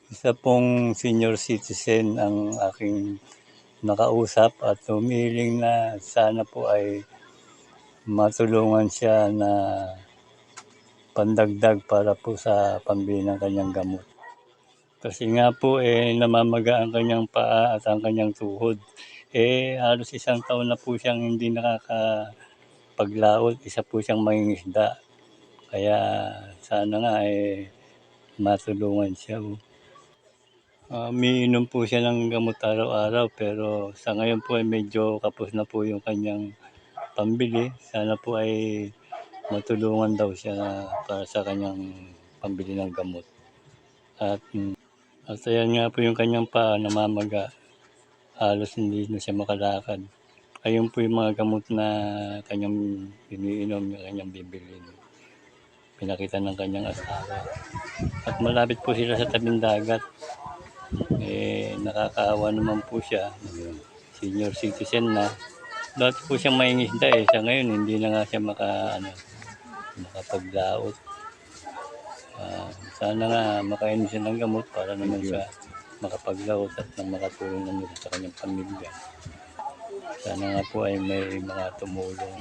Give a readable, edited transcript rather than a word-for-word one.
Isa pong senior citizen ang aking nakausap at humiling na sana po ay matulungan siya na pandagdag para po sa pambili ng kanyang gamot. Kasi nga po namamaga ang kanyang paa at ang kanyang tuhod. Halos isang taon na po siyang hindi nakakapaglaot, isa po siyang mangingisda. Kaya sana nga matulungan siya. Umiinom po siya ng gamot araw-araw pero sa ngayon po ay medyo kapos na po yung kanyang pambili. Sana po ay matulungan daw siya para sa kanyang pambili ng gamot. At ayan nga po yung kanyang paa namamaga. Halos hindi na siya makalakad. Ayun po yung mga gamot na kanyang iniinom, yung kanyang bibilin. Pinakita ng kanyang asawa. At malapit po sila sa tabing dagat. Nakakaawa naman po siya. Senior citizen na. Dati po siyang mangingisda Sa ngayon hindi na nga siya makapaglaot. Sana nga makainom siya ng gamot para naman siya makapaglaot at makatulong naman sa kanyang pamilya. Sana nga po ay may mga tumulong.